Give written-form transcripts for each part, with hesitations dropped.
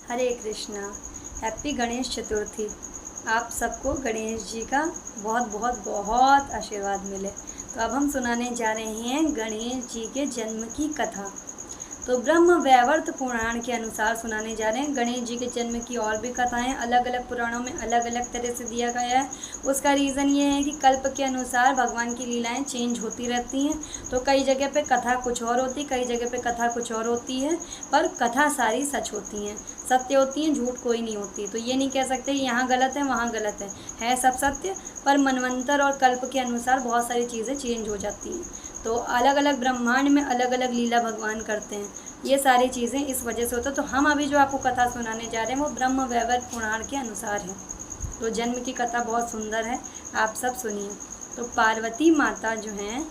हरे Krishna. Happy Ganesh Chaturthi. आप सबको गणेश जी का बहुत बहुत बहुत आशीर्वाद मिले। तो अब हम सुनाने जा रहे हैं गणेश जी के जन्म की कथा। तो ब्रह्म वैवर्त पुराण के अनुसार सुनाने जा रहे हैं गणेश जी के जन्म की। और भी कथाएं अलग अलग पुराणों में अलग अलग तरह से दिया गया है। उसका रीज़न ये है कि कल्प के अनुसार भगवान की लीलाएं चेंज होती रहती हैं। तो कई जगह पे कथा कुछ और होती, कई जगह पे कथा कुछ और होती है, पर कथा सारी सच होती हैं, सत्य होती हैं, झूठ कोई नहीं होती। तो ये नहीं कह सकते यहाँ गलत है वहाँ गलत है सब सत्य, पर मनवंतर और कल्प के अनुसार बहुत सारी चीज़ें चेंज हो जाती हैं। तो अलग अलग ब्रह्मांड में अलग अलग लीला भगवान करते हैं। ये सारी चीज़ें इस वजह से होता है। तो हम अभी जो आपको कथा सुनाने जा रहे हैं वो ब्रह्म वैवर्त पुराण के अनुसार है। तो जन्म की कथा बहुत सुंदर है, आप सब सुनिए। तो पार्वती माता जो हैं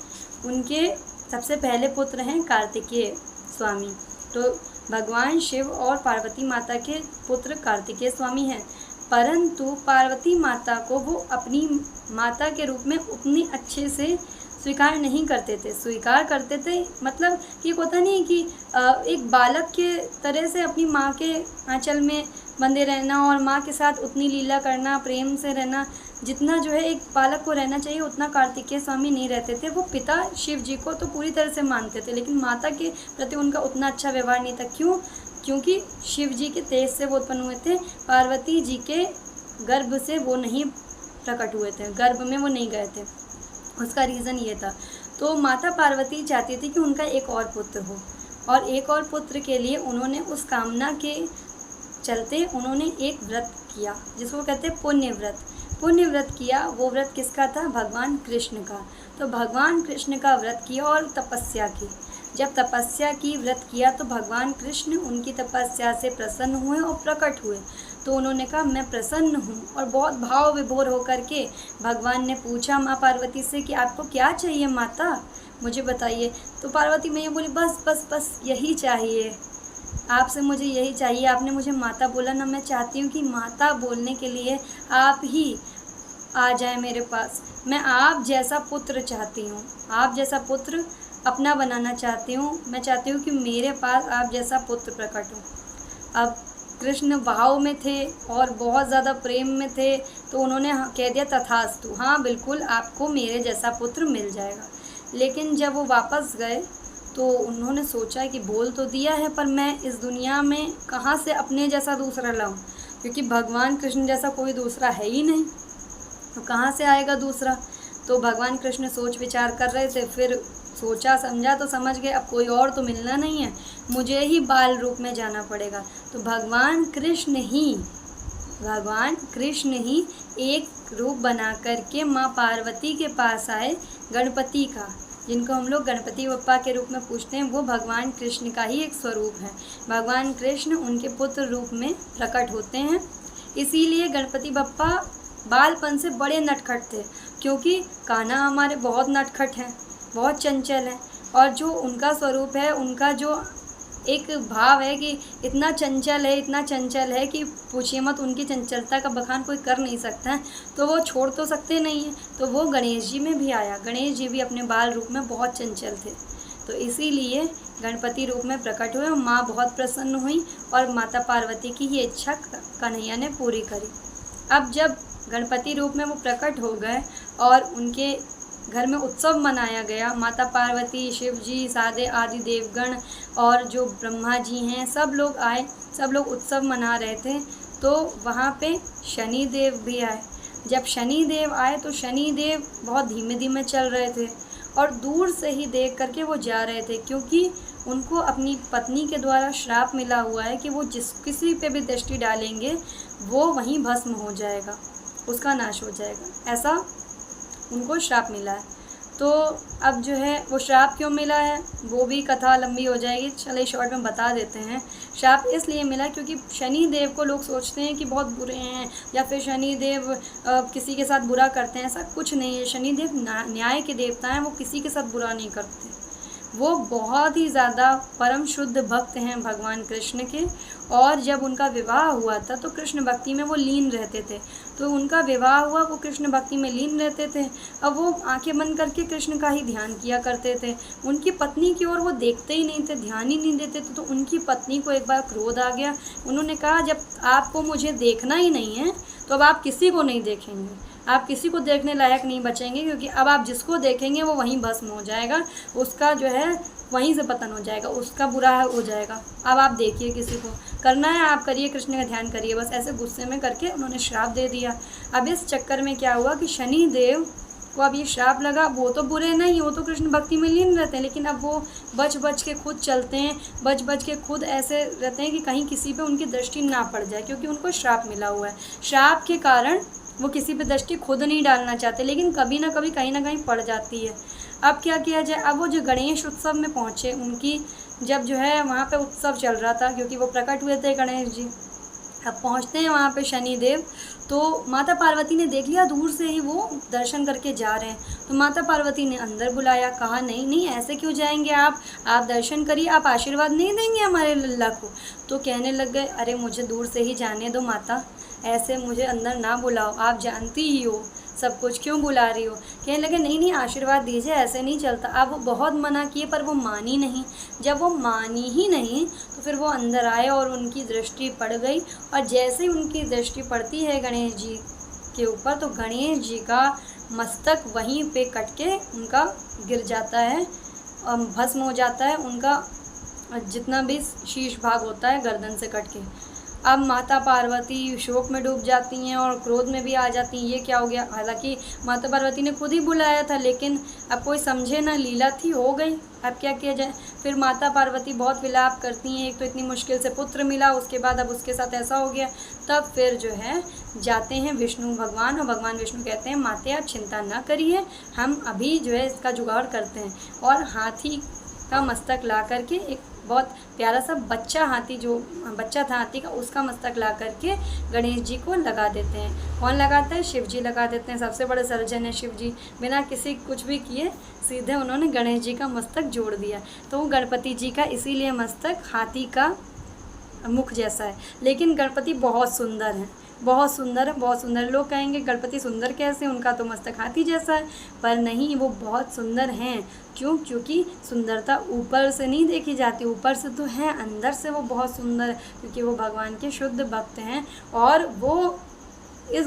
उनके सबसे पहले पुत्र हैं कार्तिकेय स्वामी। तो भगवान शिव और पार्वती माता के पुत्र कार्तिकेय स्वामी हैं, परंतु पार्वती माता को वो अपनी माता के रूप में उतनी अच्छे से स्वीकार नहीं करते थे। स्वीकार करते थे मतलब कि होता नहीं कि एक बालक के तरह से अपनी माँ के आंचल में बंधे रहना और माँ के साथ उतनी लीला करना, प्रेम से रहना, जितना जो है एक बालक को रहना चाहिए उतना कार्तिकेय स्वामी नहीं रहते थे। वो पिता शिव जी को तो पूरी तरह से मानते थे, लेकिन माता के प्रति उनका उतना अच्छा व्यवहार नहीं था। क्यों? क्योंकि शिव जी के तेज से वो उत्पन्न हुए थे, पार्वती जी के गर्भ से वो नहीं प्रकट हुए थे, गर्भ में वो नहीं गए थे। उसका रीज़न ये था। तो माता पार्वती चाहती थी कि उनका एक और पुत्र हो, और एक और पुत्र के लिए उन्होंने उस कामना के चलते उन्होंने एक व्रत किया जिसको कहते हैं पुण्य व्रत। पुण्य व्रत किया। वो व्रत किसका था? भगवान कृष्ण का। तो भगवान कृष्ण का व्रत किया और तपस्या की। जब तपस्या की, व्रत किया, तो भगवान कृष्ण उनकी तपस्या से प्रसन्न हुए और प्रकट हुए। तो उन्होंने कहा मैं प्रसन्न हूँ, और बहुत भाव विभोर होकर के भगवान ने पूछा माँ पार्वती से कि आपको क्या चाहिए माता, मुझे बताइए। तो पार्वती मैया बोली बस बस बस यही चाहिए, आपसे मुझे यही चाहिए। आपने मुझे माता बोला ना, मैं चाहती हूँ कि माता बोलने के लिए आप ही आ जाए मेरे पास। मैं आप जैसा पुत्र चाहती हूँ, आप जैसा पुत्र अपना बनाना चाहती हूँ। मैं चाहती हूँ कि मेरे पास आप जैसा पुत्र प्रकट हो। अब कृष्ण भाव में थे और बहुत ज़्यादा प्रेम में थे, तो उन्होंने कह दिया तथास्तु, हाँ बिल्कुल आपको मेरे जैसा पुत्र मिल जाएगा। लेकिन जब वो वापस गए तो उन्होंने सोचा कि बोल तो दिया है, पर मैं इस दुनिया में कहाँ से अपने जैसा दूसरा लाऊं, क्योंकि भगवान कृष्ण जैसा कोई दूसरा है ही नहीं, तो कहाँ से आएगा दूसरा। तो भगवान कृष्ण सोच विचार कर रहे थे, फिर सोचा समझा तो समझ गए अब कोई और तो मिलना नहीं है, मुझे ही बाल रूप में जाना पड़ेगा। तो भगवान कृष्ण ही एक रूप बना करके माँ पार्वती के पास आए। गणपति का, जिनको हम लोग गणपति बप्पा के रूप में पूछते हैं, वो भगवान कृष्ण का ही एक स्वरूप है। भगवान कृष्ण उनके पुत्र रूप में प्रकट होते हैं। इसीलिए गणपति बप्पा बालपन से बड़े नटखट थे, क्योंकि कान्हा हमारे बहुत नटखट हैं, बहुत चंचल हैं, और जो उनका स्वरूप है, उनका जो एक भाव है कि इतना चंचल है कि पूछिए मत, उनकी चंचलता का बखान कोई कर नहीं सकता है। तो वो छोड़ तो सकते नहीं हैं, तो वो गणेश जी में भी आया। गणेश जी भी अपने बाल रूप में बहुत चंचल थे, तो इसीलिए गणपति रूप में प्रकट हुए। माँ बहुत प्रसन्न हुई और माता पार्वती की ये इच्छा कन्हैया ने पूरी करी। अब जब गणपति रूप में वो प्रकट हो गए और उनके घर में उत्सव मनाया गया, माता पार्वती, शिव जी, सारे आदि देवगण और जो ब्रह्मा जी हैं सब लोग आए, सब लोग उत्सव मना रहे थे। तो वहाँ पे शनि देव भी आए। जब शनि देव आए तो शनि देव बहुत धीमे धीमे चल रहे थे और दूर से ही देख करके वो जा रहे थे, क्योंकि उनको अपनी पत्नी के द्वारा श्राप मिला हुआ है कि वो किसी पे भी दृष्टि डालेंगे वो वहीं भस्म हो जाएगा, उसका नाश हो जाएगा, ऐसा उनको श्राप मिला है। तो अब जो है वो श्राप क्यों मिला है वो भी कथा लंबी हो जाएगी, चलिए शॉर्ट में बता देते हैं। श्राप इसलिए मिला क्योंकि शनि देव को लोग सोचते हैं कि बहुत बुरे हैं, या फिर शनि देव किसी के साथ बुरा करते हैं। ऐसा कुछ नहीं है। शनि देव न्याय के देवता हैं, वो किसी के साथ बुरा नहीं करते। वो बहुत ही ज़्यादा परम शुद्ध भक्त हैं भगवान कृष्ण के, और जब उनका विवाह हुआ था तो कृष्ण भक्ति में वो लीन रहते थे। तो उनका विवाह हुआ, वो कृष्ण भक्ति में लीन रहते थे। अब वो आंखें बंद करके कृष्ण का ही ध्यान किया करते थे। उनकी पत्नी की ओर वो देखते ही नहीं थे, ध्यान ही नहीं देते थे। तो उनकी पत्नी को एक बार क्रोध आ गया। उन्होंने कहा, जब आपको मुझे देखना ही नहीं है तो अब आप किसी को नहीं देखेंगे, आप किसी को देखने लायक नहीं बचेंगे, क्योंकि अब आप जिसको देखेंगे वो वहीं भस्म हो जाएगा, उसका जो है वहीं से पतन हो जाएगा, उसका बुरा हो जाएगा। अब आप देखिए, किसी को करना है आप करिए, कृष्ण का ध्यान करिए। बस ऐसे गुस्से में करके उन्होंने श्राप दे दिया। अब इस चक्कर में क्या हुआ कि शनि देव को अब ये श्राप लगा। वो तो बुरे नहीं, वो तो कृष्ण भक्ति में लीन रहते हैं, लेकिन अब वो बच बच के खुद चलते हैं, बच बच के खुद ऐसे रहते हैं कि कहीं किसी पे उनकी दृष्टि ना पड़ जाए, क्योंकि उनको श्राप मिला हुआ है। श्राप के कारण वो किसी पे दृष्टि खुद नहीं डालना चाहते, लेकिन कभी ना कभी कहीं ना कहीं पड़ जाती है। अब क्या किया जाए? अब वो जो गणेश उत्सव में पहुँचे, उनकी जब जो है वहाँ पे उत्सव चल रहा था, क्योंकि वो प्रकट हुए थे गणेश जी। अब पहुँचते हैं वहाँ पे शनिदेव, तो माता पार्वती ने देख लिया दूर से ही वो दर्शन करके जा रहे हैं। तो माता पार्वती ने अंदर बुलाया, कहा नहीं नहीं ऐसे क्यों जाएंगे आप दर्शन करिए, आप आशीर्वाद नहीं देंगे हमारे लल्ला को? तो कहने लग गए, अरे मुझे दूर से ही जाने दो माता, ऐसे मुझे अंदर ना बुलाओ, आप जानती ही हो सब कुछ, क्यों बुला रही हो? कहने लगे नहीं नहीं आशीर्वाद दीजिए, ऐसे नहीं चलता। अब वो बहुत मना किए पर वो मानी नहीं। जब वो मानी ही नहीं तो फिर वो अंदर आए और उनकी दृष्टि पड़ गई। और जैसे ही उनकी दृष्टि पड़ती है गणेश जी के ऊपर, तो गणेश जी का मस्तक वहीं पे कट के उनका गिर जाता है और भस्म हो जाता है, उनका जितना भी शीर्ष भाग होता है गर्दन से कट के। अब माता पार्वती शोक में डूब जाती हैं और क्रोध में भी आ जाती हैं, ये क्या हो गया? हालांकि माता पार्वती ने खुद ही बुलाया था, लेकिन अब कोई समझे ना, लीला थी, हो गई, अब क्या किया जाए? फिर माता पार्वती बहुत विलाप करती हैं, एक तो इतनी मुश्किल से पुत्र मिला, उसके बाद अब उसके साथ ऐसा हो गया। तब फिर जो है जाते हैं विष्णु भगवान, और भगवान विष्णु कहते हैं, माते आप चिंता ना करिए, हम अभी जो है इसका जुगाड़ करते हैं। और हाथी का मस्तक ला करके, एक बहुत प्यारा सा बच्चा हाथी, जो बच्चा था हाथी का, उसका मस्तक ला करके गणेश जी को लगा देते हैं। कौन लगाता है? शिव जी लगा देते हैं। सबसे बड़े सर्जन है शिव जी, बिना किसी कुछ भी किए सीधे उन्होंने गणेश जी का मस्तक जोड़ दिया। तो वो गणपति जी का इसीलिए मस्तक हाथी का मुख जैसा है। लेकिन गणपति बहुत सुंदर है, बहुत सुंदर है, बहुत सुंदर। लोग कहेंगे गणपति सुंदर कैसे, उनका तो मस्तक हाथी जैसा है, पर नहीं, वो बहुत सुंदर हैं। क्यों? क्योंकि सुंदरता ऊपर से नहीं देखी जाती, ऊपर से तो है, अंदर से वो बहुत सुंदर है, क्योंकि वो भगवान के शुद्ध भक्त हैं और वो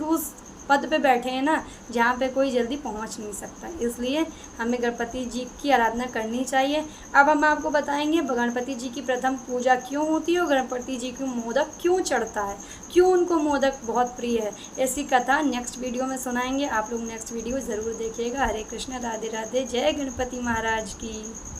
उस पद पे बैठे हैं ना, जहाँ पे कोई जल्दी पहुँच नहीं सकता। इसलिए हमें गणपति जी की आराधना करनी चाहिए। अब हम आपको बताएंगे गणपति जी की प्रथम पूजा क्यों होती है और गणपति जी को मोदक क्यों चढ़ता है, क्यों उनको मोदक बहुत प्रिय है। ऐसी कथा नेक्स्ट वीडियो में सुनाएंगे, आप लोग नेक्स्ट वीडियो ज़रूर देखिएगा। हरे कृष्ण, राधे राधे, जय गणपति महाराज की।